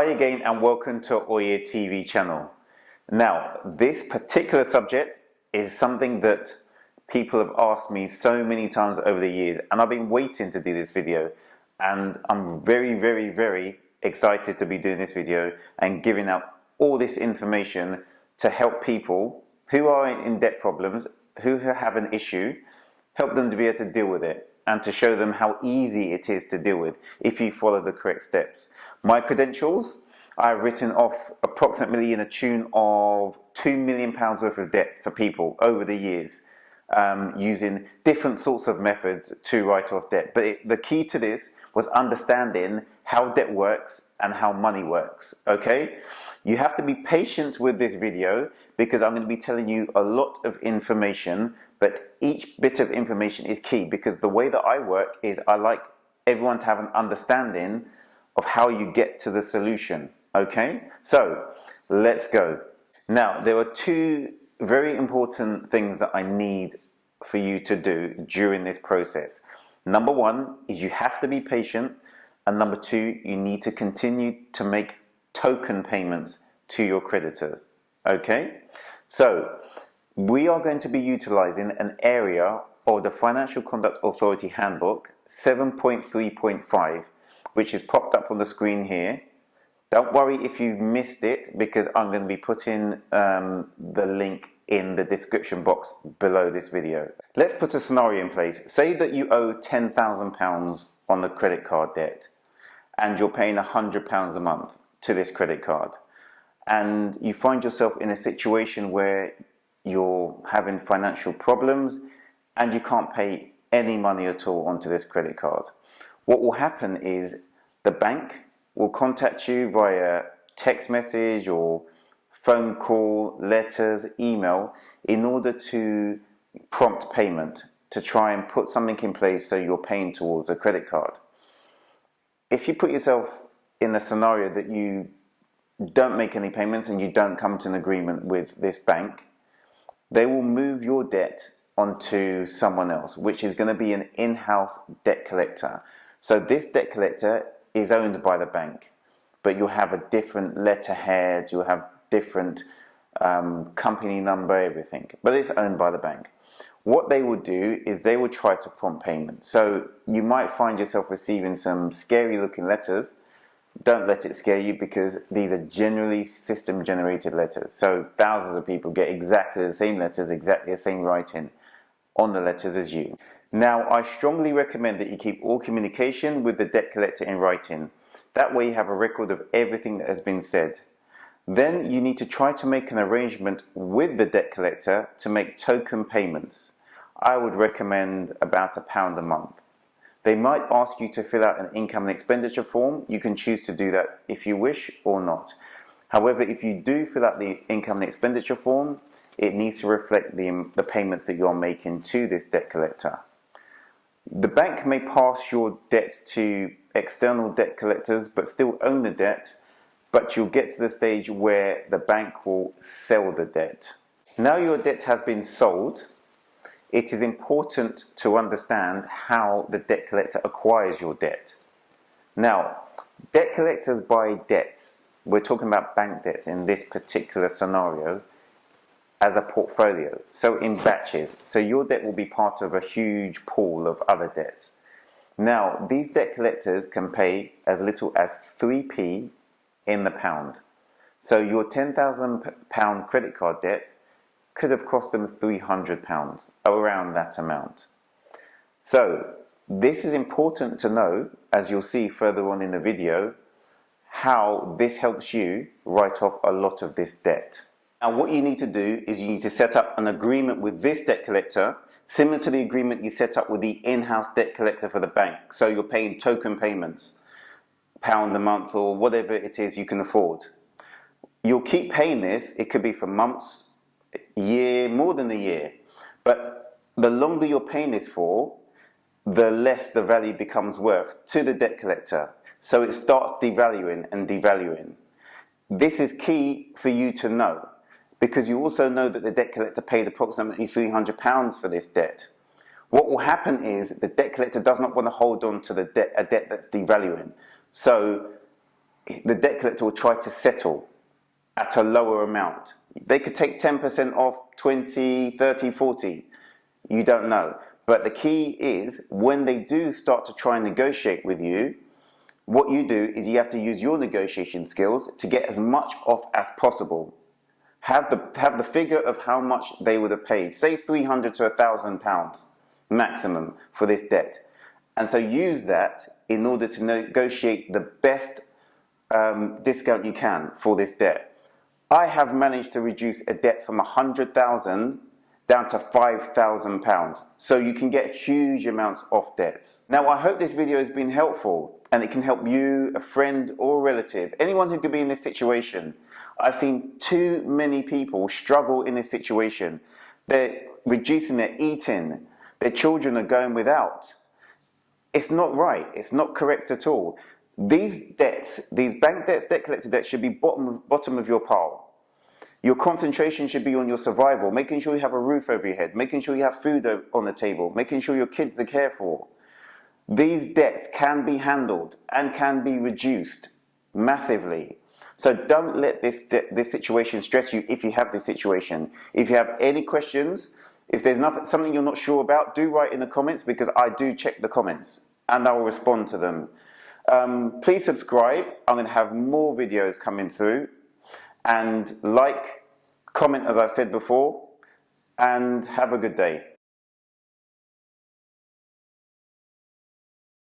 again and welcome to Oye TV channel. Now, this particular subject is something that people have asked me so many times over the years, and I've been waiting to do this video, and I'm very excited to be doing this video and giving out all this information to help people who are in debt problems, who have an issue, help them to be able to deal with it and to show them how easy it is to deal with if you follow the correct steps. My credentials, I've written off approximately in a tune of £2 million worth of debt for people over the years, using different sorts of methods to write off debt. But the key to this was understanding how debt works and how money works, okay? You have to be patient with this video because I'm going to be telling you a lot of information, but each bit of information is key because the way that I work is I like everyone to have an understanding of how you get to the solution, okay? So let's go. Now, there are two very important things that I need for you to do during this process. Number one is you have to be patient, and number two, you need to continue to make token payments to your creditors, okay? So we are going to be utilizing an area of the Financial Conduct Authority Handbook 7.3.5, which is popped up on the screen here. Don't worry if you missed it because I'm going to be putting the link in the description box below this video. Let's put a scenario in place. Say that you owe £10,000 on the credit card debt and you're paying £100 a month to this credit card, and you find yourself in a situation where you're having financial problems and you can't pay any money at all onto this credit card. What will happen is the bank will contact you via text message or phone call, letters, email, in order to prompt payment, to try and put something in place so you're paying towards a credit card. If you put yourself in the scenario that you don't make any payments and you don't come to an agreement with this bank, they will move your debt onto someone else, which is going to be an in-house debt collector. So this debt collector is owned by the bank, but you'll have a different letterhead, you'll have different company number, everything, but it's owned by the bank. What they will do is they will try to prompt payment. So you might find yourself receiving some scary looking letters. Don't let it scare you because these are generally system generated letters. So thousands of people get exactly the same letters, exactly the same writing on the letters as you. Now, I strongly recommend that you keep all communication with the debt collector in writing. That way you have a record of everything that has been said. Then you need to try to make an arrangement with the debt collector to make token payments. I would recommend about £1 a month. They might ask you to fill out an income and expenditure form. You can choose to do that if you wish or not. However, if you do fill out the income and expenditure form, it needs to reflect the payments that you're making to this debt collector. The bank may pass your debt to external debt collectors but still own the debt, but you'll get to the stage where the bank will sell the debt. Now your debt has been sold, it is important to understand how the debt collector acquires your debt. Now, debt collectors buy debts, we're talking about bank debts in this particular scenario, as a portfolio, so in batches. So your debt will be part of a huge pool of other debts. Now, these debt collectors can pay as little as 3p in the pound. So your £10,000 credit card debt could have cost them £300, around that amount. So this is important to know, as you'll see further on in the video, how this helps you write off a lot of this debt. Now what you need to do is you need to set up an agreement with this debt collector, similar to the agreement you set up with the in-house debt collector for the bank. So you're paying token payments, £1 a month or whatever it is you can afford. You'll keep paying this, it could be for months, a year, more than a year. But the longer you're paying this for, the less the value becomes worth to the debt collector. So it starts devaluing and devaluing. This is key for you to know, because you also know that the debt collector paid approximately £300 for this debt. What will happen is the debt collector does not want to hold on to a debt that's devaluing. So the debt collector will try to settle at a lower amount. They could take 10% off, 20, 30, 40. You don't know. But the key is when they do start to try and negotiate with you, what you do is you have to use your negotiation skills to get as much off as possible. Have the figure of how much they would have paid. Say £300 to £1,000 maximum for this debt. And so use that in order to negotiate the best discount you can for this debt. I have managed to reduce a debt from £100,000 down to £5,000. So you can get huge amounts off debts. Now, I hope this video has been helpful and it can help you, a friend or relative, anyone who could be in this situation. I've seen too many people struggle in this situation. They're reducing their eating. Their children are going without. It's not right. It's not correct at all. These debts, these bank debts, debt collector debts should be bottom of your pile. Your concentration should be on your survival, making sure you have a roof over your head, making sure you have food on the table, making sure your kids are cared for. These debts can be handled and can be reduced massively. So don't let this situation stress you if you have this situation. If you have any questions, if there's something you're not sure about, do write in the comments because I do check the comments and I will respond to them. Please subscribe. I'm going to have more videos coming through. And like, comment as I've said before, and have a good day.